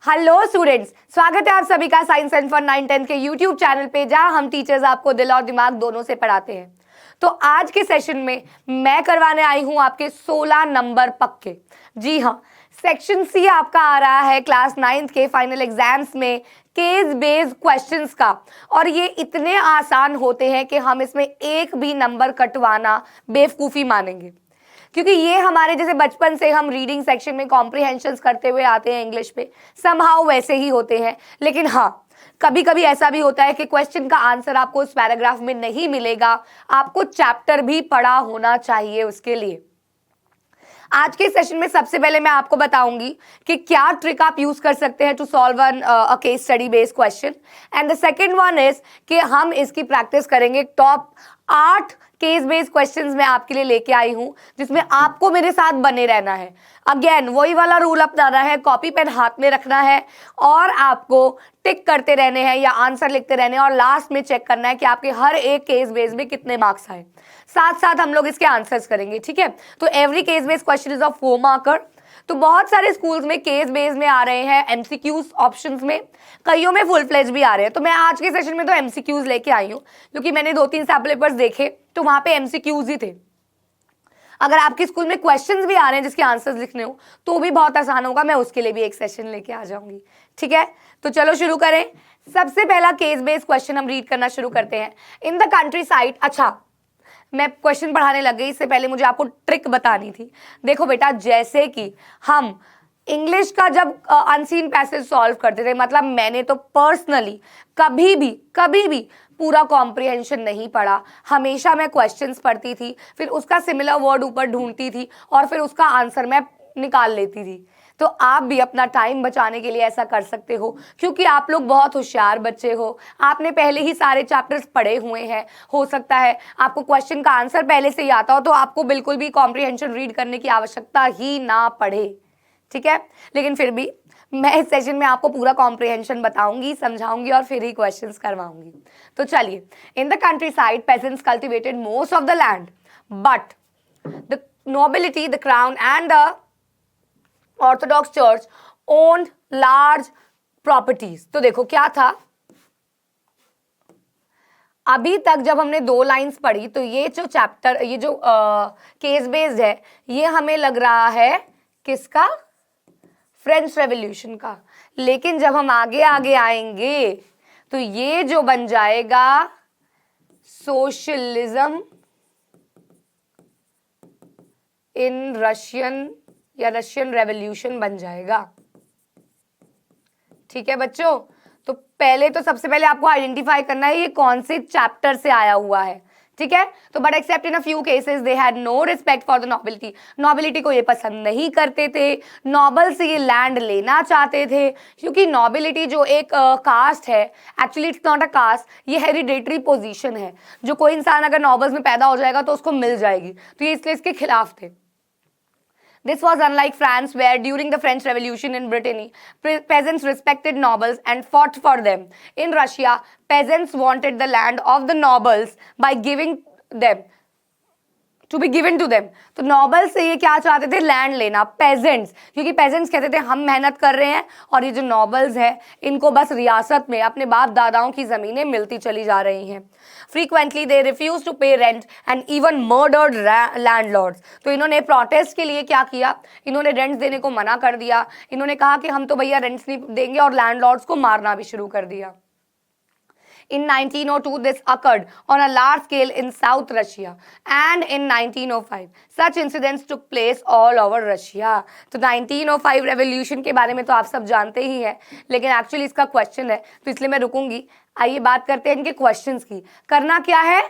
Hello students, स्वागत है आप सभी का साइंस एंड फन 9-10 के यूट्यूब चैनल पे, जहां हम टीचर्स आपको दिल और दिमाग दोनों से पढ़ाते हैं। तो आज के सेशन में मैं करवाने आई हूं आपके 16 नंबर पक्के। जी हाँ, सेक्शन सी आपका आ रहा है क्लास 9th के फाइनल एग्जाम्स में केस बेस्ड क्वेश्चंस का, और ये इतने आसान होते हैं कि हम इसमें एक भी नंबर कटवाना बेवकूफ़ी मानेंगे, क्योंकि ये हमारे जैसे बचपन से हम रीडिंग सेक्शन में कॉम्प्रिहेंशंस करते हुए आते हैं इंग्लिश पे, समहाउ वैसे ही होते हैं। लेकिन हाँ, कभी कभी ऐसा भी होता है कि क्वेश्चन का आंसर आपको उस पैराग्राफ में नहीं मिलेगा, आपको चैप्टर भी पढ़ा होना चाहिए उसके लिए। आज के सेशन में सबसे पहले मैं आपको बताऊंगी कि क्या ट्रिक आप यूज कर सकते हैं to solve a case study based question, and the second one is कि हम इसकी प्रैक्टिस करेंगे। टॉप 8 केस बेस्ड क्वेश्चंस मैं आपके लिए लेके आई हूं, जिसमें आपको मेरे साथ बने रहना है। अगेन वही वाला रूल अपनाना है, कॉपी पेन हाथ में रखना है और आपको टिक करते रहने हैं या आंसर लिखते रहने हैं, और लास्ट में चेक करना है कि आपके हर एक केस बेस में कितने मार्क्स आए। साथ साथ हम लोग इसके आंसर्स करेंगे, ठीक है। तो every case based question is of 4 marker. तो बहुत सारे स्कूल्स में केस बेस में आ रहे हैं एमसीक्यूज ऑप्शंस में, कईयों में फुल फ्लेज भी आ रहे हैं। तो मैं आज के सेशन में तो एमसीक्यूज लेके आई हूँ, क्योंकि मैंने 2-3 सैम्पल पेपर्स देखे तो वहां पे एमसीक्यूज ही थे। अगर आपके स्कूल में क्वेश्चंस भी आ रहे हैं जिसके आंसर्स लिखने हो तो भी बहुत आसान होगा, मैं उसके लिए भी एक सेशन लेके आ जाऊंगी, ठीक है। तो चलो शुरू करें। सबसे पहला केस बेस्ड क्वेश्चन हम रीड करना शुरू करते हैं। इन द कंट्री साइड, अच्छा मैं क्वेश्चन पढ़ाने लग गई, इससे पहले मुझे आपको ट्रिक बतानी थी। देखो बेटा, जैसे कि हम इंग्लिश का जब अनसीन पैसेज सॉल्व करते थे, मतलब मैंने तो पर्सनली कभी भी पूरा कॉम्प्रिहेंशन नहीं पढ़ा। हमेशा मैं क्वेश्चंस पढ़ती थी, फिर उसका सिमिलर वर्ड ऊपर ढूंढती थी और फिर उसका आंसर मैं निकाल लेती थी। तो आप भी अपना टाइम बचाने के लिए ऐसा कर सकते हो, क्योंकि आप लोग बहुत होशियार बच्चे हो, आपने पहले ही सारे चैप्टर्स पढ़े हुए हैं। हो सकता है आपको क्वेश्चन का आंसर पहले से ही आता हो, तो आपको बिल्कुल भी कॉम्प्रिहेंशन रीड करने की आवश्यकता ही ना पड़े, ठीक है। लेकिन फिर भी मैं इस सेशन में आपको पूरा कॉम्प्रिहेंशन बताऊंगी, समझाऊंगी और फिर ही क्वेश्चंस करवाऊंगी। तो चलिए, in the country side peasants cultivated most of the land, but the nobility, the crown and the orthodox church owned large properties। तो देखो क्या था, अभी तक जब हमने 2 लाइंस पढ़ी तो ये जो चैप्टर, ये जो केस बेस्ड है, ये हमें लग रहा है किसका, फ्रेंच रेवोल्यूशन का। लेकिन जब हम आगे आगे आएंगे तो ये जो बन जाएगा सोशलिज्म इन रशियन या रशियन रेवोल्यूशन बन जाएगा, ठीक है बच्चों। तो पहले तो सबसे पहले आपको आइडेंटिफाई करना है ये कौन से चैप्टर से आया हुआ है, ठीक है। तो but except in a few cases they had no respect for the nobility. Nobility को ये पसंद नहीं करते थे, नोबल से ये लैंड लेना चाहते थे, क्योंकि नोबिलिटी जो एक कास्ट है, actually it's not a caste, ये हेरिडेटरी पोजीशन है। जो कोई इंसान अगर नोबल्स में पैदा हो जाएगा तो उसको मिल जाएगी, तो ये इसलिए इसके खिलाफ थे। This was unlike France, where during the French Revolution in Brittany, peasants respected nobles and fought for them. In Russia, peasants wanted the land of the nobles by giving them to be given to them. तो noble से ये क्या चाहते थे, land लेना, pageants, क्योंकि pageants कहते थे हम मेहनत कर रहे हैं और ये जो नॉबल्स हैं इनको बस रियासत में अपने बाप दादाओं की जमीनें मिलती चली जा रही हैं। फ्रीक्वेंटली दे रिफ्यूज टू पे rent and even murdered landlords. तो इन्होंने प्रोटेस्ट के लिए क्या किया, इन्होंने रेंट्स देने को मना कर दिया। इन्होंने कहा कि हम तो भैया रेंट्स नहीं देंगे, और लैंडलॉर्ड्स को मारना भी शुरू कर दिया। In 1902, this occurred on a large scale in South Russia, and in 1905, such incidents took place all over Russia. तो 1905 रेवोल्यूशन के बारे में तो आप सब जानते ही हैं, लेकिन एक्चुअली इसका क्वेश्चन है तो इसलिए मैं रुकूंगी। आइए बात करते हैं इनके क्वेश्चंस की। करना क्या है,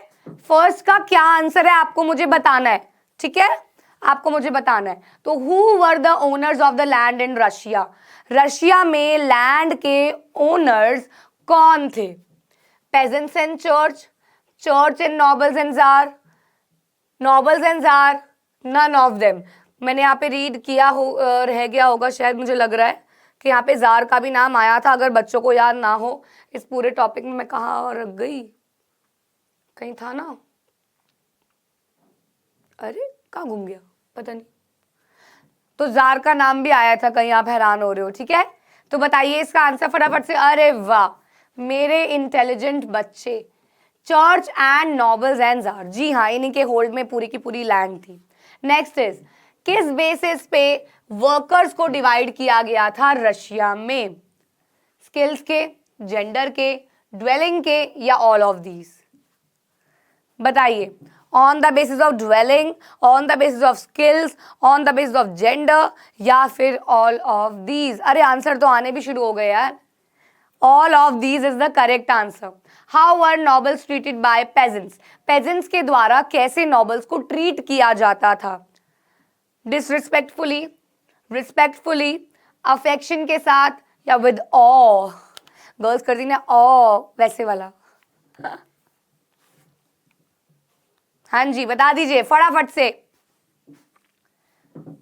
फर्स्ट का क्या आंसर है आपको मुझे बताना है, ठीक है, आपको मुझे बताना है। तो who were the owners of the land in Russia, Russia में लैंड के ओनर्स कौन थे, peasants and church, church and nobles and czar, nobles and czar, none of them। मैंने यहाँ पे रीड किया हो, रह गया होगा शायद, मुझे लग रहा है कि यहाँ पे जार का भी नाम आया था। अगर बच्चों को याद ना हो इस पूरे टॉपिक में, मैं कहाँ रख गई, कहीं था ना, अरे कहाँ घूम गया पता नहीं। तो जार का नाम भी आया था कहीं, आप हैरान हो रहे हो, ठीक है। तो बताइए इसका आंसर फटाफट से। अरे वाह मेरे इंटेलिजेंट बच्चे, church and nobles and tsar, जी हाँ इन्हीं के होल्ड में पूरी की पूरी लैंड थी। नेक्स्ट इज, किस बेसिस पे वर्कर्स को डिवाइड किया गया था रशिया में? स्किल्स के, जेंडर के, ड्वेलिंग के, या ऑल ऑफ दीज? बताइए। On the basis of dwelling, on the basis of skills, on the basis of gender, या फिर ऑल ऑफ दीज? अरे आंसर तो आने भी शुरू हो गए यार। All of these is the correct answer. How were nobles treated by pageants? Pageants के द्वारा कैसे नॉबल्स को ट्रीट किया जाता था? डिसरिस्पेक्टफुली, रिस्पेक्टफुली, अफेक्शन के साथ, या विद ऑ? गर्ल्स करती ना ऑ वैसे वाला। हाँ जी बता दीजिए फटाफट से।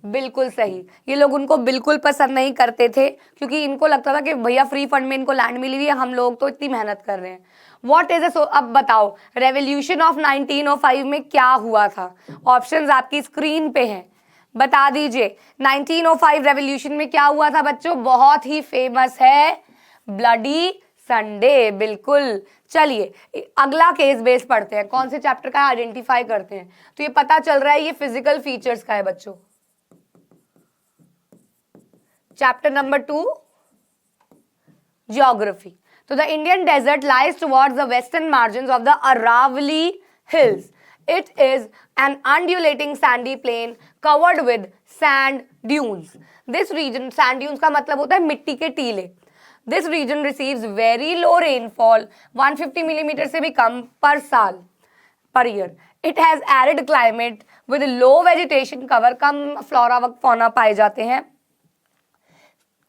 बिल्कुल सही, ये लोग उनको बिल्कुल पसंद नहीं करते थे क्योंकि इनको लगता था कि भैया फ्री फंड में इनको लैंड मिली हुई है, हम लोग तो इतनी मेहनत कर रहे हैं। व्हाट इज अब बताओ रेवोल्यूशन ऑफ 1905 में क्या हुआ था? ऑप्शंस आपकी स्क्रीन पे हैं, बता दीजिए। 1905 रेवोल्यूशन में क्या हुआ था बच्चों? बहुत ही फेमस है ब्लडी संडे। बिल्कुल। चलिए अगला केस बेस पढ़ते हैं, कौन से चैप्टर का आइडेंटिफाई करते हैं। तो ये पता चल रहा है ये फिजिकल फीचर्स का है बच्चों। Chapter number 2 geography. तो the Indian desert lies towards the western margins of the Aravalli hills. It is an undulating sandy plain covered with sand dunes. This region, sand dunes का मतलब होता है मिट्टी के टीले. This region receives very low rainfall, 150 millimetre से भी कम पर साल, per year. It has arid climate with low vegetation cover, come flora व फौना पाए जाते हैं.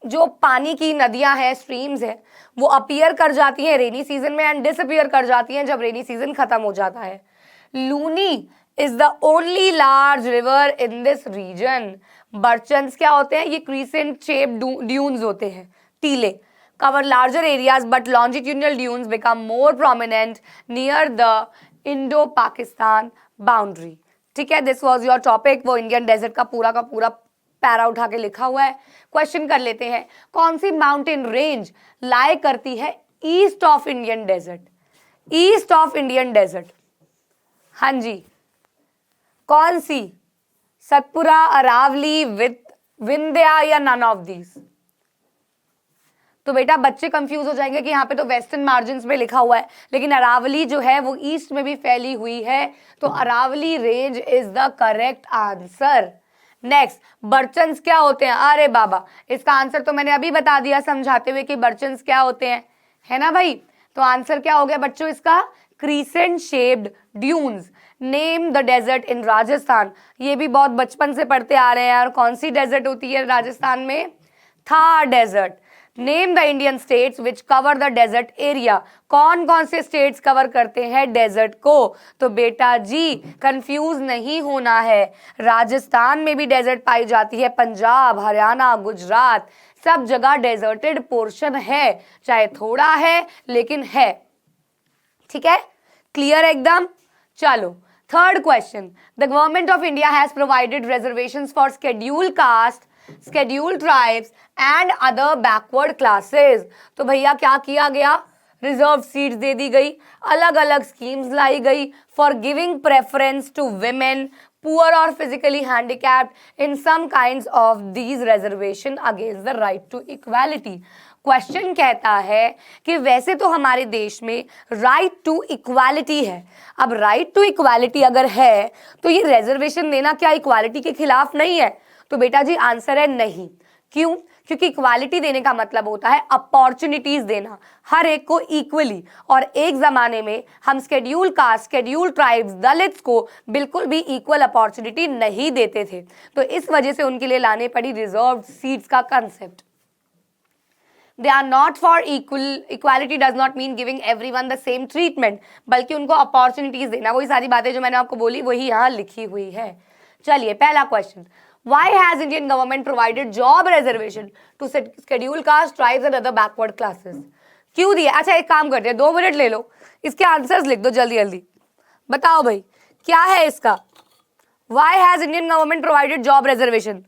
जो पानी की नदियां हैं, स्ट्रीम्स हैं, वो अपीयर कर जाती हैं रेनी सीजन में एंड डिसअपीयर कर जाती हैं जब रेनी सीजन खत्म हो जाता है. Luni is the only large river in this region. Barchans क्या होते हैं? ये क्रीसेंट शेप ड्यून्स होते हैं, टीले. Cover larger areas but longitudinal dunes become more prominent near the Indo Pakistan boundary. ठीक है, दिस वॉज योर टॉपिक. वो इंडियन डेजर्ट का पूरा पैरा उठा के लिखा हुआ है. क्वेश्चन कर लेते हैं. कौन सी माउंटेन रेंज लाई करती है east of Indian desert? East of Indian desert, हाँ जी, कौन सी? सतपुरा, अरावली, विंध्या, या नन ऑफ दीज? तो बेटा बच्चे कंफ्यूज हो जाएंगे कि यहाँ पे तो वेस्टर्न मार्जिन्स में लिखा हुआ है, लेकिन अरावली जो है वो ईस्ट में भी फैली हुई है, तो Aravalli range is the correct answer. Next, barchans क्या होते हैं? अरे बाबा, इसका आंसर तो मैंने अभी बता दिया समझाते हुए कि बर्चन्स क्या होते हैं, है ना भाई. तो आंसर क्या हो गया बच्चों इसका? Crescent shaped dunes. Name the desert in Rajasthan. ये भी बहुत बचपन से पढ़ते आ रहे हैं यार. कौन सी डेजर्ट होती है राजस्थान में? Thar desert. Name the Indian states which cover the desert area. कौन कौन से स्टेट्स कवर करते हैं डेजर्ट को? तो बेटा जी कंफ्यूज नहीं होना है, राजस्थान में भी डेजर्ट पाई जाती है, पंजाब, हरियाणा, गुजरात, सब जगह डेजर्टेड पोर्शन है, चाहे थोड़ा है लेकिन है. ठीक है, क्लियर एकदम. चलो third question. The government of India has provided reservations for scheduled caste, scheduled tribes and other backward classes. तो भैया क्या किया गया? रिजर्व सीट्स दे दी गई, अलग अलग स्कीम्स लाई गई for giving preference to women, poor और physically handicapped in some kinds of these reservation against the right to equality. Question कहता है कि वैसे तो हमारे देश में राइट टू इक्वालिटी है. अब राइट टू इक्वालिटी अगर है तो ये रिजर्वेशन देना क्या इक्वालिटी के खिलाफ नहीं है? तो बेटा जी आंसर है नहीं. क्यों? क्योंकि इक्वालिटी देने का मतलब होता है अपॉर्चुनिटीज देना हर एक को इक्वली. और एक जमाने में हम schedule caste, schedule tribes, Dalits को बिल्कुल भी इक्वल अपॉर्चुनिटी नहीं देते थे. तो इस वजह से उनके लिए लाने पड़ी रिजर्व सीट्स का concept. They are not for equal. Equality does not mean giving everyone the same treatment, बल्कि उनको अपॉर्चुनिटीज देना. वही सारी बातें जो मैंने आपको बोली वही यहाँ लिखी हुई है. चलिए पहला question. Why has Indian government provided job reservation to scheduled caste, tribes and other backward classes? क्यों दिया? अच्छा एक काम करते हैं, 2 मिनट ले लो, इसके आंसर्स लिख दो जल्दी जल्दी. बताओ भाई क्या है इसका? Why has Indian government provided job reservation?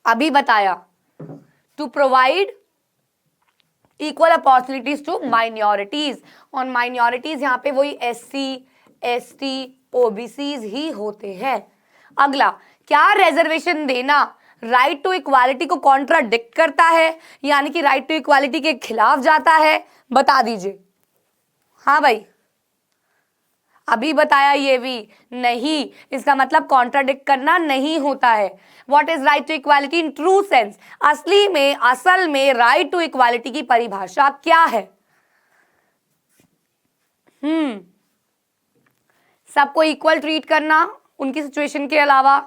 अभी बताया, to provide equal opportunities to minorities. और माइनॉरिटीज यहाँ पे वही SC ST OBCs ही होते हैं। अगला, क्या रिजर्वेशन देना राइट टू इक्वालिटी को कॉन्ट्राडिक्ट करता है, यानी कि राइट टू इक्वालिटी के खिलाफ जाता है? बता दीजिए। हाँ भाई, अभी बताया ये भी नहीं, इसका मतलब कॉन्ट्राडिक्ट करना नहीं होता है। What is right to equality in true sense? असली में, असल में राइट टू इक्वालिटी की परिभाषा क्या है? सबको इक्वल ट्रीट करना, उनकी सिचुएशन के अलावा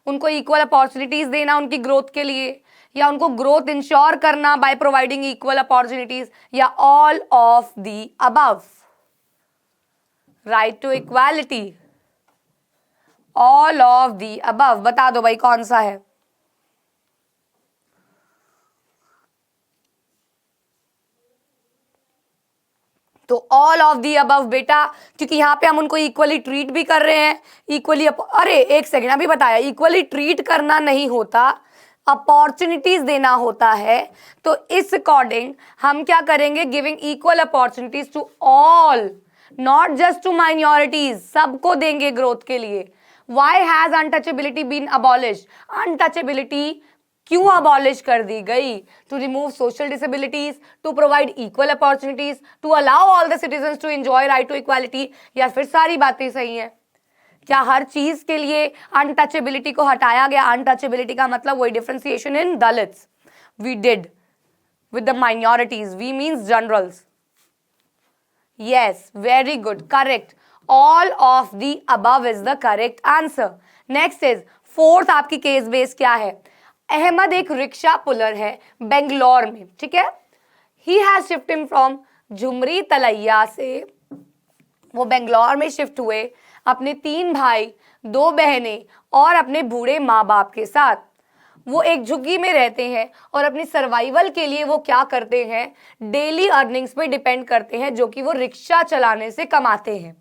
उनको इक्वल अपॉर्चुनिटीज देना उनकी ग्रोथ के लिए, या उनको ग्रोथ इंश्योर करना बाय प्रोवाइडिंग इक्वल अपॉर्चुनिटीज, या all of the above? Right to equality, all of the above. बता दो भाई कौन सा है? तो ऑल ऑफ दी अबव बेटा, क्योंकि यहाँ पे हम उनको इक्वली ट्रीट भी कर रहे हैं, इक्वली अरे एक सेकेंड, अभी बताया इक्वली ट्रीट करना नहीं होता, अपॉर्चुनिटीज देना होता है। तो इस अकॉर्डिंग हम क्या करेंगे? Giving equal opportunities to all, not just to minorities, सबको देंगे ग्रोथ के लिए। Why has untouchability been abolish? Untouchability क्यों अबॉलिश कर दी गई? To remove social disabilities, to provide equal opportunities, to allow all the citizens to enjoy right to equality, या फिर सारी बातें सही हैं? क्या हर चीज के लिए अनटचेबिलिटी को हटाया गया? अनटचेबिलिटी का मतलब वही differentiation in Dalits we did with the minorities, we means generals. Yes, very good, correct, all of the above is the correct answer. Next is fourth, आपकी केस बेस क्या है? अहमद एक रिक्शा पुलर है बेंगलोर में, ठीक है। He has shifting from Jhumri Telaiya से, वो बेंगलोर में शिफ्ट हुए अपने 3 भाई 2 बहनें और अपने बूढ़े माँ बाप के साथ। वो एक झुग्गी में रहते हैं और अपनी सर्वाइवल के लिए वो क्या करते हैं? डेली अर्निंग्स पे डिपेंड करते हैं, जो कि वो रिक्शा चलाने से कमाते हैं।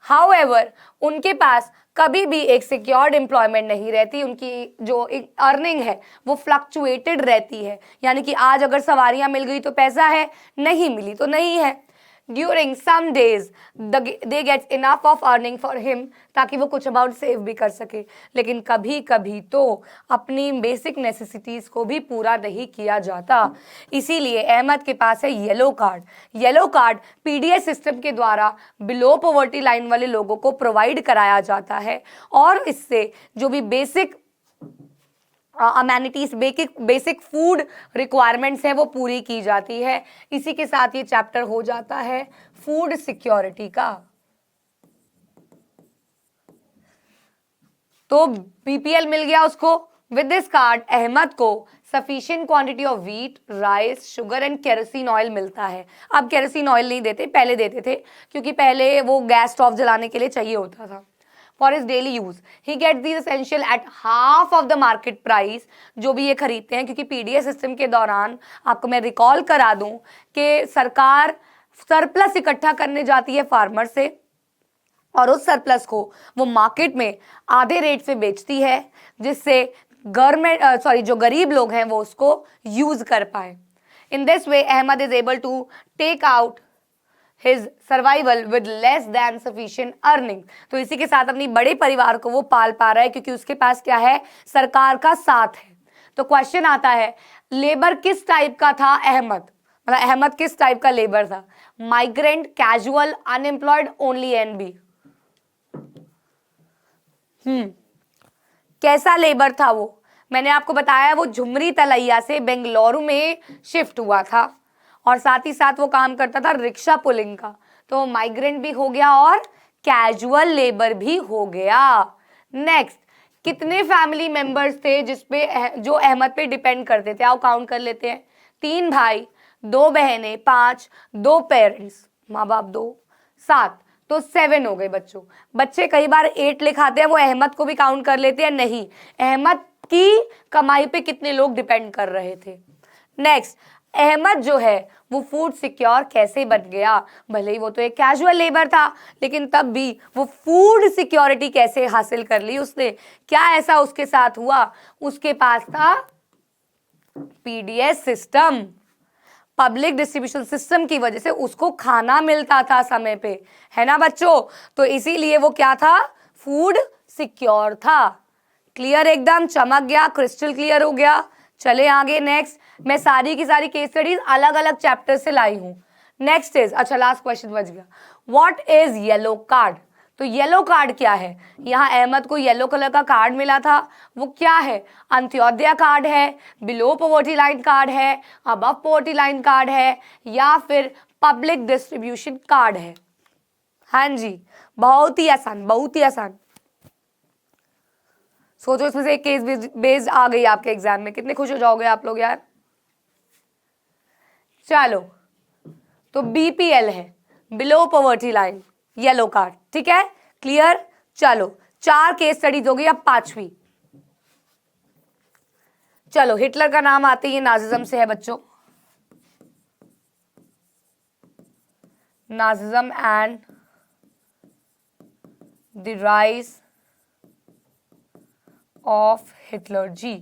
हाउएवर, उनके पास कभी भी एक सिक्योर्ड एम्प्लॉयमेंट नहीं रहती, उनकी जो अर्निंग है वो फ्लक्चुएटेड रहती है, यानी कि आज अगर सवारियां मिल गई तो पैसा है, नहीं मिली तो नहीं है। During some days they get enough of earning for him, ताकि वो कुछ अमाउंट सेव भी कर सके, लेकिन कभी कभी तो अपनी बेसिक नेसेसिटीज को भी पूरा नहीं किया जाता। इसीलिए अहमद के पास है yellow card. Yellow card PDS system के द्वारा बिलो पॉवर्टी लाइन वाले लोगों को प्रोवाइड कराया जाता है, और इससे जो भी basic amenities, basic food requirements है वो पूरी की जाती है। इसी के साथ ये चैप्टर हो जाता है फूड सिक्योरिटी का। तो बीपीएल मिल गया उसको। विद दिस कार्ड अहमद को sufficient quantity of wheat, rice, sugar and kerosene oil मिलता है। अब केरोसिन ऑयल नहीं देते, पहले देते थे, क्योंकि पहले वो गैस स्टोव जलाने के लिए चाहिए होता था। For his daily use he get these essential at half of the market price. जो भी ये खरीदते हैं, क्योंकि पीडीएस सिस्टम के दौरान आपको मैं रिकॉल करा दूं कि सरकार सरप्लस इकट्ठा करने जाती है फार्मर से, और उस सरप्लस को वो मार्केट में आधे रेट से बेचती है, जिससे जो गरीब लोग हैं वो उसको यूज कर पाए। In this way Ahmed is able to take out his survival with less than sufficient earning। तो इसी के साथ अपनी बड़े परिवार को वो पाल पा रहा है, क्योंकि उसके पास क्या है? सरकार का साथ है। तो क्वेश्चन आता है, लेबर किस टाइप का था अहमद? मतलब अहमद किस टाइप का लेबर था? माइग्रेंट, कैजुअल, अनएम्प्लॉयड, ओनली एनबी? कैसा लेबर था वो? मैंने आपको बताया वो झुमरी तलैया से बेंगलुरु में शिफ्ट हुआ था, और साथ ही साथ वो काम करता था रिक्शा पुलिंग का। तो माइग्रेंट भी हो गया और कैजुअल लेबर भी हो गया। नेक्स्ट, कितने फैमिली मेंबर्स थे जो अहमद पे डिपेंड करते थे? आओ काउंट कर लेते हैं। 3 भाई, 2 बहनें, 5, 2 पेरेंट्स, माँ बाप 2, 7, तो 7 हो गए बच्चों। बच्चे कई बार 8 लिखाते हैं, वो अहमद को भी काउंट कर लेते हैं। नहीं, अहमद की कमाई पे कितने लोग डिपेंड कर रहे थे। नेक्स्ट, अहमद जो है वो फूड सिक्योर कैसे बन गया? भले ही वो तो एक कैजुअल लेबर था, लेकिन तब भी वो फूड सिक्योरिटी कैसे हासिल कर ली उसने? क्या ऐसा उसके साथ हुआ? उसके पास था PDS system, public distribution system की वजह से उसको खाना मिलता था समय पे, है ना बच्चों? तो इसीलिए वो क्या था? फूड सिक्योर था। क्लियर, एकदम चमक गया, क्रिस्टल क्लियर हो गया। चले आगे नेक्स्ट। मैं सारी की सारी केस स्टडीज अलग अलग चैप्टर से लाई हूं। नेक्स्ट इज, अच्छा लास्ट क्वेश्चन बच गया, व्हाट इज येलो कार्ड? तो येलो कार्ड क्या है? यहाँ अहमद को येलो कलर का कार्ड मिला था, वो क्या है? अंत्योदय कार्ड है, बिलो पॉवर्टी लाइन कार्ड है, अबव पॉवर्टी लाइन कार्ड है, या फिर पब्लिक डिस्ट्रीब्यूशन कार्ड है? हाँ जी, बहुत ही आसान, बहुत ही आसान। सोचो इसमें से एक केस बेस्ड आ गई आपके एग्जाम में, कितने खुश हो जाओगे आप लोग यार। चलो, तो बीपीएल है, below poverty line, yellow card, ठीक है, क्लियर। चलो 4 केस स्टडीज हो गई, अब 5वीं। चलो, हिटलर का नाम आते ही नाजिज्म से है बच्चों। Nazism and the rise of Hitler ji.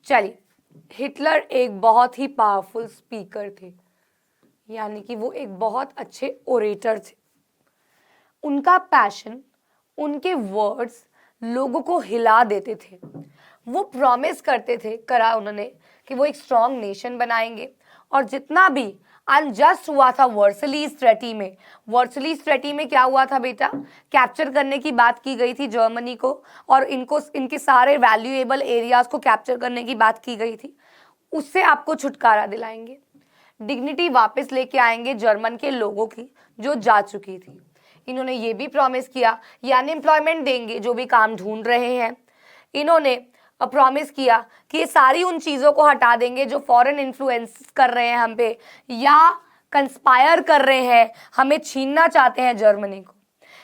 चलिए, हिटलर एक बहुत ही पावरफुल स्पीकर थे, यानी कि वो एक बहुत अच्छे ओरेटर थे। उनका पैशन, उनके वर्ड्स लोगों को हिला देते थे। वो प्रॉमिस करते थे, करा उन्होंने, कि वो एक स्ट्रॉन्ग नेशन बनाएंगे। और जितना भी अनजस्ट हुआ था वर्सलीज ट्रेटी में, वर्सलीज ट्रेटी में क्या हुआ था बेटा? कैप्चर करने की बात की गई थी जर्मनी को, और इनको, इनके सारे वैल्यूएबल एरियाज को कैप्चर करने की बात की गई थी। उससे आपको छुटकारा दिलाएंगे, डिग्निटी वापस लेके आएंगे जर्मन के लोगों की जो जा चुकी थी। इन्होंने ये भी प्रॉमिस किया, यानी एम्प्लॉयमेंट देंगे जो भी काम ढूंढ रहे हैं। इन्होंने प्रॉमिस किया कि ये सारी उन चीज़ों को हटा देंगे जो फॉरेन इन्फ्लुएंस कर रहे हैं हम पे, या कंस्पायर कर रहे हैं, हमें छीनना चाहते हैं जर्मनी को।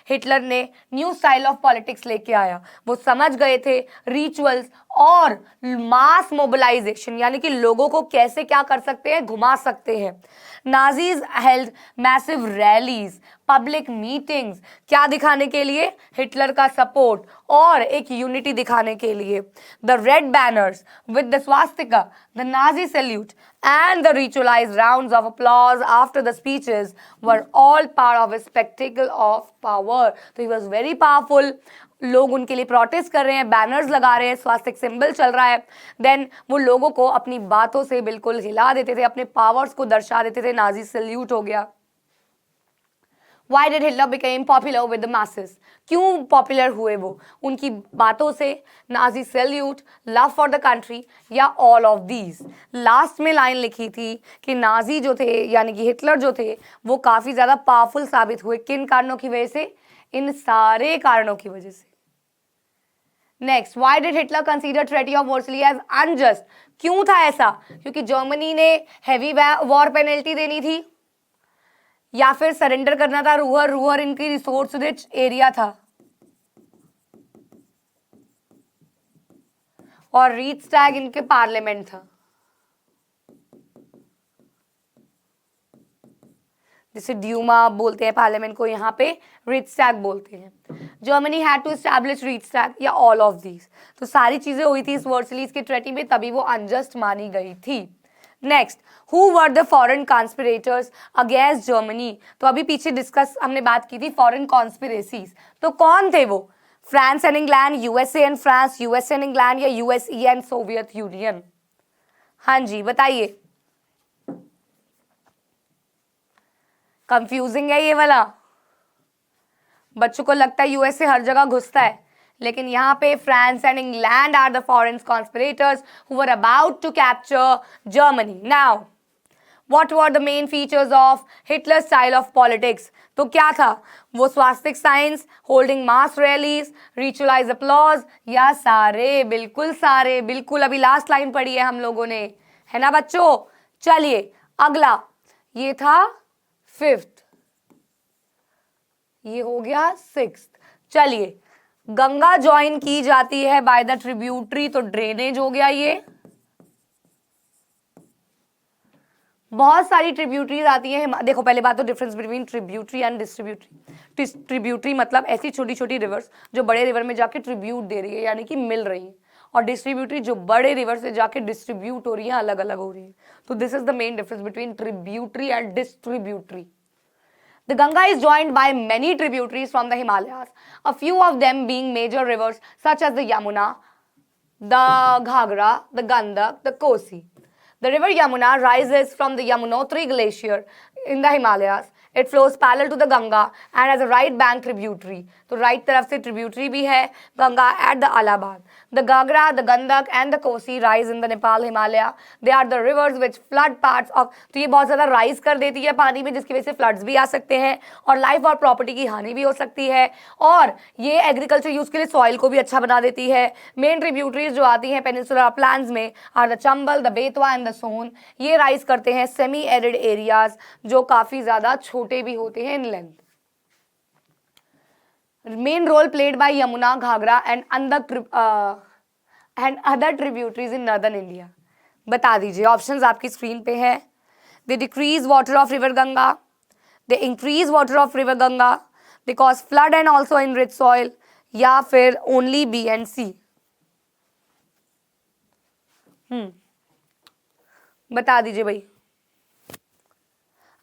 हिटलर ने न्यू स्टाइल ऑफ पॉलिटिक्स लेके आया। वो समझ गए थे रिचुअल्स और मास मोबिलाइजेशन, यानी कि लोगों को कैसे क्या कर सकते हैं, घुमा सकते हैं। Nazis held massive rallies, public meetings, क्या दिखाने के लिए? हिटलर का सपोर्ट और एक यूनिटी दिखाने के लिए। The red banners with the Swastika, the Nazi salute and the ritualized rounds of applause after the speeches were all part of a spectacle of power. तो he was very powerful. लोग उनके लिए protest कर रहे हैं, बैनर्स लगा रहे हैं, स्वास्तिक सिंबल चल रहा है। देन वो लोगों को अपनी बातों से बिल्कुल हिला देते थे, अपने पावर्स को दर्शा देते थे। नाजी सैल्यूट हो गया। Why did Hitler became popular with the masses? क्यों पॉपुलर हुए वो? उनकी बातों से, Nazi salute, love for the country, या ऑल ऑफ दीज? लास्ट में लाइन लिखी थी कि नाजी जो थे, यानी कि हिटलर जो थे, वो काफी ज्यादा पावरफुल साबित हुए। किन कारणों की वजह से? इन सारे कारणों की वजह से। Next, why did Hitler consider treaty of Versailles as unjust? क्यों था ऐसा? क्योंकि जर्मनी ने हैवी वॉर पेनल्टी देनी थी, या फिर सरेंडर करना था रूहर। रूहर इनकी रिसोर्स रिच एरिया था, और रीचस्टैग इनके पार्लियामेंट था, जिसे ड्यूमा बोलते हैं पार्लियामेंट को, यहाँ पे रीचस्टैग बोलते हैं। Germany had to establish Reichstag, या ऑल ऑफ दीज। तो सारी चीजें हुई थी इस वर्सलीज के ट्रेटी में, तभी वो अनजस्ट मानी गई थी। Next, who were the foreign conspirators against Germany? तो अभी पीछे डिस्कस हमने बात की थी फॉरेन कॉन्स्पिरेसीज, तो कौन थे वो? France and England, USA and France, USA and England, या यूएसई एंड सोवियत यूनियन? हाँ जी, बताइए। कंफ्यूजिंग है ये वाला, बच्चों को लगता है यूएसए हर जगह घुसता है, लेकिन यहाँ पे France and England are the foreign conspirators who were about to capture Germany. Now what were the main features of Hitler style of politics? तो क्या था वो? Swastika signs, holding mass rallies, ritualise applause, या सारे? बिल्कुल सारे, बिल्कुल। अभी लास्ट लाइन पढ़ी है हम लोगों ने, है ना बच्चों? चलिए अगला, ये था 5th, ये हो गया 6th। चलिए, गंगा ज्वाइन की जाती है बाय द ट्रिब्यूटरी, तो ड्रेनेज हो गया ये। बहुत सारी ट्रिब्यूटरीज आती हैं। देखो पहले बात तो difference between tributary and distributary. Tributary मतलब ऐसी छोटी छोटी रिवर्स जो बड़े रिवर में जाके ट्रिब्यूट दे रही है, यानी कि मिल रही है, और डिस्ट्रीब्यूटरी जो बड़े रिवर से जाके डिस्ट्रीब्यूट हो रही है, अलग अलग हो रही है। तो this is the main difference between tributary and distributary. The Ganga is joined by many tributaries from the Himalayas, a few of them being major rivers such as the Yamuna, the Ghagra, the Gandak, the Kosi. The river Yamuna rises from the Yamunotri glacier in the Himalayas. It flows parallel to the Ganga and has a right bank tributary. तो right तरफ से tributary भी है Ganga at the Allahabad. The Gagra, the Gandak and the Kosi rise in the Nepal Himalaya. They are the rivers which flood parts of, तो ये बहुत ज़्यादा rise कर देती है पानी में, जिसकी वजह से floods भी आ सकते हैं और लाइफ और प्रॉपर्टी की हानि भी हो सकती है, और ये एग्रीकल्चर यूज़ के लिए सॉइल को भी अच्छा बना देती है। मेन ट्रिब्यूटरीज जो आती हैं पेनिनसुलर अपलैंड्स में are the Chambal, the Betwa and the Son. ये राइज करते हैं सेमी एरिड एरियाज जो काफ़ी ज़्यादा छोटे भी होते हैं in length. Main role played by Yamuna, Ghaghara and other tributaries in northern India. बता दीजिए, ऑप्शंस आपकी स्क्रीन पे है। They decrease water of river Ganga, they increase water of river Ganga, they cause flood and also enrich soil, या फिर only B and सी। बता दीजिए भाई।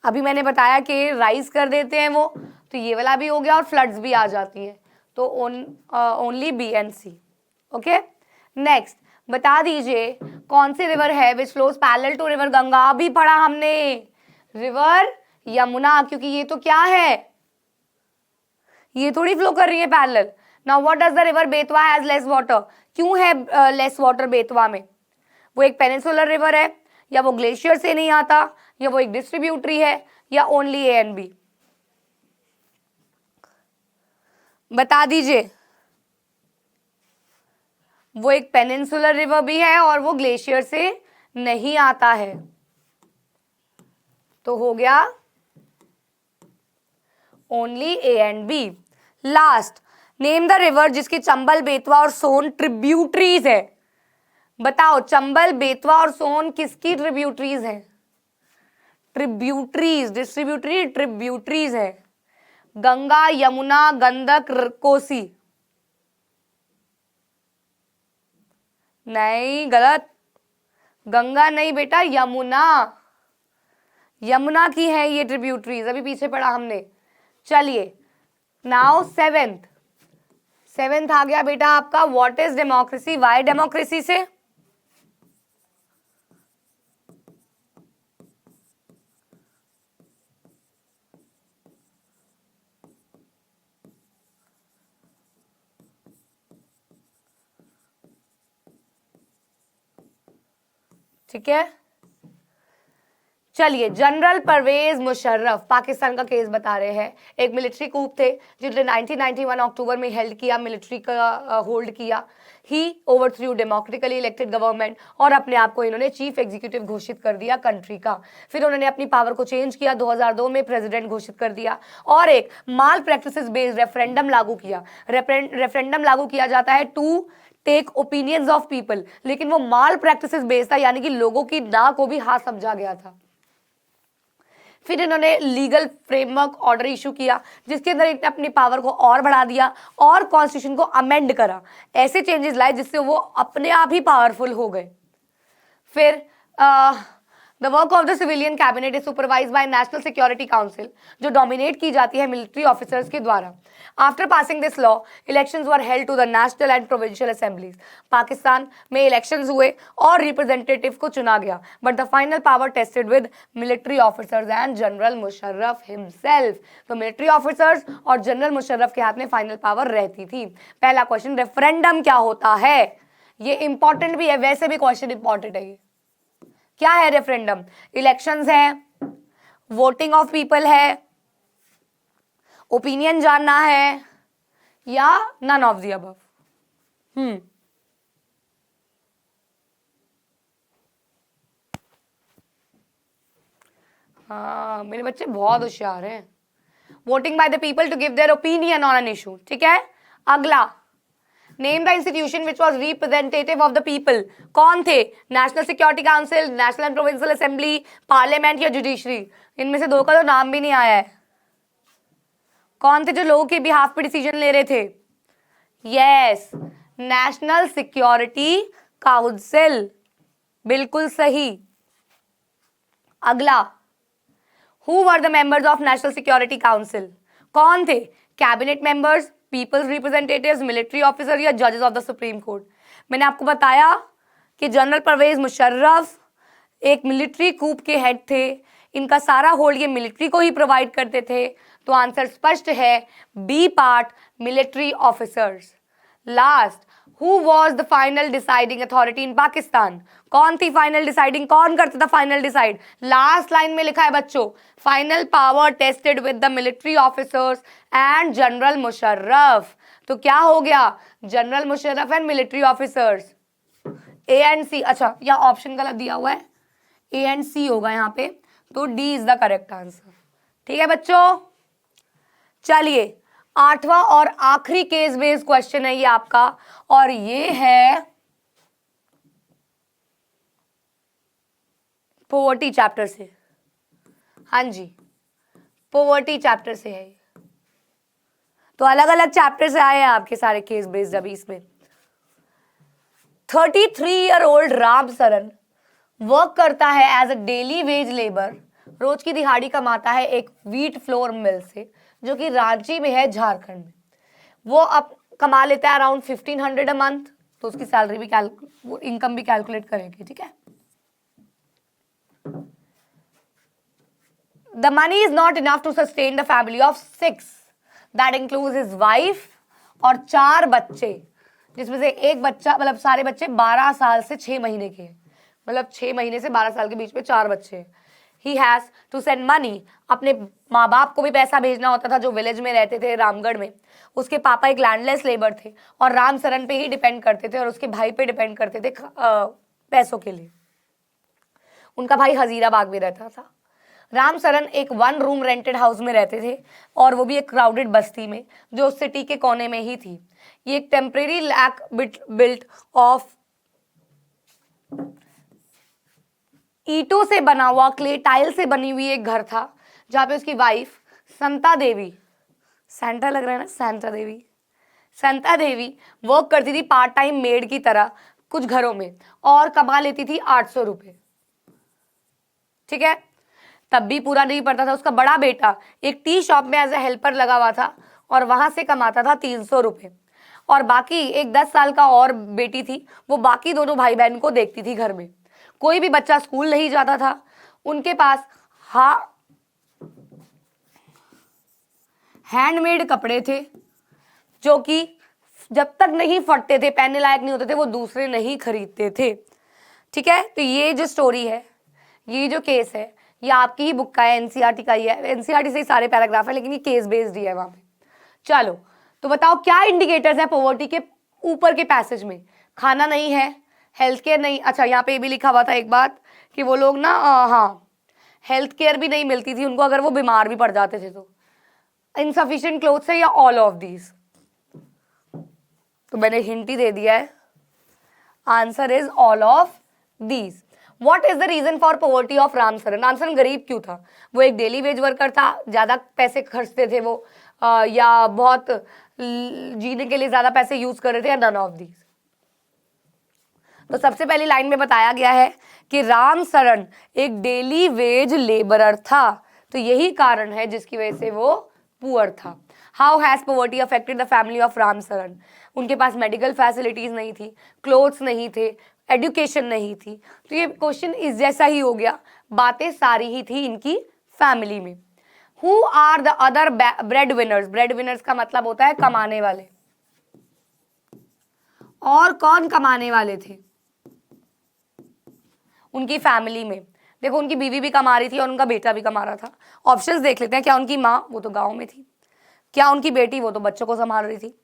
अभी मैंने बताया कि राइज कर देते हैं वो, तो ये वाला भी हो गया और फ्लड्स भी आ जाती हैं, तो only B and C. Okay, next बता दीजिए कौन सी रिवर है which flows parallel to river Ganga. अभी पढ़ा हमने रिवर यमुना, क्योंकि ये तो क्या है, ये थोड़ी फ्लो कर रही है parallel. Now what does the river Betwa has less water. क्यों है लेस वाटर बेतवा में? वो एक पेनिनसुलर रिवर है, या वो ग्लेशियर से नहीं आता, या वो एक डिस्ट्रीब्यूटरी है, या ओनली ए एंड बी। बता दीजिए। वो एक पेनिनसुलर रिवर भी है और वो ग्लेशियर से नहीं आता है, तो हो गया only A and B. Last, name the river जिसकी चंबल, बेतवा और सोन ट्रिब्यूटरीज है। बताओ, चंबल, बेतवा और सोन किसकी ट्रिब्यूटरीज है? ट्रिब्यूटरीज, डिस्ट्रीब्यूटरी ट्रिब्यूटरीज है। गंगा, यमुना, गंडक, कोसी। नहीं, गलत। गंगा नहीं बेटा, यमुना। यमुना की है ये ट्रिब्यूटरीज, अभी पीछे पढ़ा हमने। चलिए नाउ सेवेंथ आ गया बेटा आपका, what is democracy, Y democracy से। ठीक है, चलिए जनरल परवेज मुशर्रफ पाकिस्तान का केस बता रहे हैं। एक मिलिट्री कूप थे जिन्होंने 1991 अक्टूबर में हेल्ड किया, मिलिट्री का होल्ड किया। ही ओवरथ्रू डेमोक्रेटिकली इलेक्टेड गवर्नमेंट और अपने आप को इन्होंने चीफ एग्जीक्यूटिव घोषित कर दिया कंट्री का। फिर उन्होंने अपनी पावर को चेंज किया, 2002 में प्रेसिडेंट घोषित कर दिया और एक माल प्रैक्टिसेस बेस्ड रेफरेंडम लागू किया। रेफरेंडम लागू किया जाता है to take opinions of people, लेकिन वो माल प्रैक्टिसेस बेस्ड था, यानी कि लोगों की ना को भी हाँ समझा गया था। फिर इन्होंने लीगल फ्रेमवर्क ऑर्डर इशू किया जिसके अंदर इन्होंने अपनी पावर को और बढ़ा दिया और कॉन्स्टिट्यूशन को अमेंड करा, ऐसे चेंजेस लाए जिससे वो अपने आप ही पावरफुल हो गए। फिर the work of the civilian cabinet is supervise by national security council, जो डोमिनेट की जाती है मिलिट्री ऑफिसर्स के द्वारा। After passing this law, elections were held to the national and provincial assemblies. Pakistan में इलेक्शंस हुए और रिप्रेजेंटेटिव को चुना गया, but the final power tested with military officers and general Musharraf himself. तो मिलिट्री ऑफिसर्स और जनरल मुशर्रफ के हाथ में फाइनल पावर रहती थी। पहला क्वेश्चन, रेफरेंडम क्या होता है? ये इंपॉर्टेंट भी है, वैसे भी क्वेश्चन इंपॉर्टेंट है। ये क्या है रेफरेंडम? इलेक्शंस है, वोटिंग ऑफ पीपल है, ओपिनियन जानना है, या नन ऑफ द अबव। हाँ, मेरे बच्चे बहुत होशियार हैं। Voting by the people to give their opinion on an issue, ठीक है। अगला, name the institution which was representative of the people. कौन थे? National security council, national and provincial assembly, parliament या जुडिशरी। इनमें से दो का तो नाम भी नहीं आया है। कौन थे जो लोगों के बिहाफ पे डिसीजन ले रहे थे? यस, नेशनल सिक्योरिटी काउंसिल, बिल्कुल सही। अगला, who were the members of national security council? कौन थे? Cabinet members, people's representatives, military officer या जजेस ऑफ द सुप्रीम कोर्ट। मैंने आपको बताया कि जनरल परवेज मुशर्रफ एक मिलिट्री कूप के हेड थे। इनका सारा होल्ड ये मिलिट्री को ही प्रोवाइड करते थे। तो आंसर स्पष्ट है, B part, military officers. Last, who was the final deciding authority in Pakistan? कौन थी फाइनल डिसाइडिंग? कौन करता था फाइनल डिसाइड? लास्ट लाइन में लिखा है बच्चों, final power tested with the military officers and general Musharraf. तो क्या हो गया? General Musharraf and military officers. A and C, अच्छा यहाँ ऑप्शन गलत दिया हुआ है, ए एंड सी होगा यहाँ पे, तो D is the correct answer. ठीक है बच्चों, चलिए 8वां और आखिरी केस बेस्ड क्वेश्चन है ये आपका, और ये है पोवर्टी चैप्टर से। हाँ जी, पोवर्टी चैप्टर से है। तो अलग अलग चैप्टर से आए हैं आपके सारे केस बेस्ड। अभी इसमें 33-year-old राम सरन वर्क करता है as a daily wage labour. रोज की दिहाड़ी कमाता है एक व्हीट फ्लोर मिल से, जो कि रांची में है, झारखंड में। वो अब कमा लेता है अराउंड 1500 अ मंथ। तो उसकी सैलरी भी इनकम भी कैलकुलेट करेंगे, ठीक है। The money is not enough to sustain the family of 6, that includes his wife और 4 बच्चे, जिसमें से एक बच्चा, मतलब सारे बच्चे 12 साल से 6 महीने के हैं। मतलब 6 महीने से 12 साल के बीच में 4 बच्चे हैं। He has to send money, अपने माँ बाप को भी पैसा भेजना होता था जो विलेज में रहते थे रामगढ़ में। उसके पापा एक लैंडलेस लेबर थे और राम सरन पे ही डिपेंड करते थे और उसके भाई पे डिपेंड करते थे पैसों के लिए। उनका भाई हजीराबाग में रहता था। राम सरन एक 1 रूम रेंटेड हाउस में रहते थे और वो भी एक क्राउडेड बस्ती में जो सिटी के कोने में ही थी। ये एक टेम्परेरी लैक बिल्ट ऑफ ईंटों से बना हुआ, क्ले टाइल से बनी हुई एक घर था, जहाँ पे उसकी वाइफ संता देवी, सेंटा लग रहा है ना, संता देवी वर्क करती थी पार्ट टाइम मेड की तरह कुछ घरों में और कमा लेती थी 800 रुपये। ठीक है, तब भी पूरा नहीं पड़ता था। उसका बड़ा बेटा एक टी शॉप में एज ए हेल्पर लगा हुआ था और वहां से कमाता था 300 रुपये। और बाकी एक 10 साल का और बेटी थी, वो बाकी दोनों भाई बहन को देखती थी घर में। कोई भी बच्चा स्कूल नहीं जाता था। उनके पास हैंडमेड कपड़े थे जो कि जब तक नहीं फटते थे, पहनने लायक नहीं होते थे, वो दूसरे नहीं खरीदते थे। ठीक है, तो ये जो स्टोरी है, ये जो केस है, ये आपकी ही बुक का है, एनसीईआरटी का ही है। एनसीईआरटी से ही सारे पैराग्राफ है, लेकिन ये केस बेस्ड ही है वहां पे। चलो तो बताओ क्या इंडिकेटर्स है पॉवर्टी के ऊपर के पैसेज में? खाना नहीं है, हेल्थ केयर नहीं, अच्छा यहाँ पे भी लिखा हुआ था एक बात कि वो लोग ना हाँ हेल्थ केयर भी नहीं मिलती थी उनको अगर वो बीमार भी पड़ जाते थे तो। इनसफिशिएंट क्लोथ्स है या ऑल ऑफ दीज? तो मैंने हिंट ही दे दिया है, answer is all of these. What is the reason for poverty of Ram Saran? Ram Saran गरीब क्यों था? वो एक डेली वेज वर्कर था, ज्यादा पैसे खर्चते थे वो या बहुत जीने के लिए ज्यादा पैसे यूज कर रहे थे, या नन ऑफ दीज? तो सबसे पहली लाइन में बताया गया है कि राम सरन एक डेली वेज लेबरर था, तो यही कारण है जिसकी वजह से वो पुअर था। How has poverty affected the family of Ram Saran? उनके पास मेडिकल फैसिलिटीज नहीं थी, क्लोथ्स नहीं थे, एजुकेशन नहीं थी। तो ये क्वेश्चन इस जैसा ही हो गया, बातें सारी ही थी इनकी फैमिली में। Who are the other bread winners? Bread winners का मतलब होता है कमाने वाले। और कौन कमाने वाले थे उनकी फैमिली में? देखो उनकी बीवी भी कमा रही थी और उनका बेटा भी कमा रहा था। ऑप्शंस देख लेते हैं। क्या उनकी माँ, वो तो गांव में थी। क्या उनकी बेटी, वो तो बच्चों को संभाल रही थी।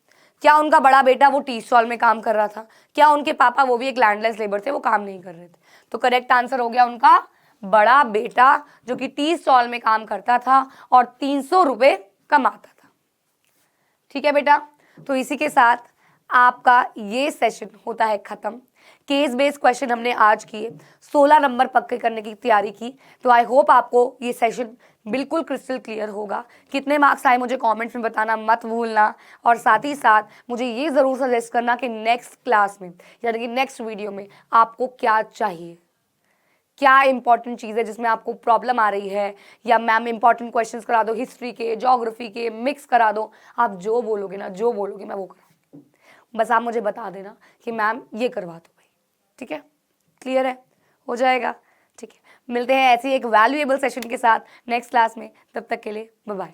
क्या उनका बड़ा बेटा, वो टी स्टॉल में काम कर रहा था। क्या उनके पापा, वो भी एक लैंडलेस लेबर थे, वो काम नहीं कर रहे थे। तो करेक्ट आंसर हो गया उनका बड़ा बेटा, जो कि टी स्टॉल में काम करता था और 300 रुपये कमाता था। ठीक है बेटा, तो इसी के साथ आपका ये सेशन होता है खत्म। केस बेस्ड क्वेश्चन हमने आज किए, 16 नंबर पक्के करने की तैयारी की। तो आई होप आपको ये सेशन बिल्कुल क्रिस्टल क्लियर होगा। कितने मार्क्स आए मुझे कमेंट्स में बताना मत भूलना, और साथ ही साथ मुझे ये ज़रूर सजेस्ट करना कि नेक्स्ट क्लास में यानी कि नेक्स्ट वीडियो में आपको क्या चाहिए, क्या इंपॉर्टेंट चीज़ है जिसमें आपको प्रॉब्लम आ रही है, या मैम इंपॉर्टेंट क्वेश्चंस करा दो, हिस्ट्री के, ज्योग्राफी के, मिक्स करा दो। आप जो बोलोगे ना, जो बोलोगे मैं वो करूँ। बस आप मुझे बता देना कि मैम ये करवा दो भाई, ठीक है? क्लियर है? हो जाएगा, ठीक है। मिलते हैं ऐसी एक वैल्यूएबल सेशन के साथ नेक्स्ट क्लास में। तब तक के लिए बाय बाय।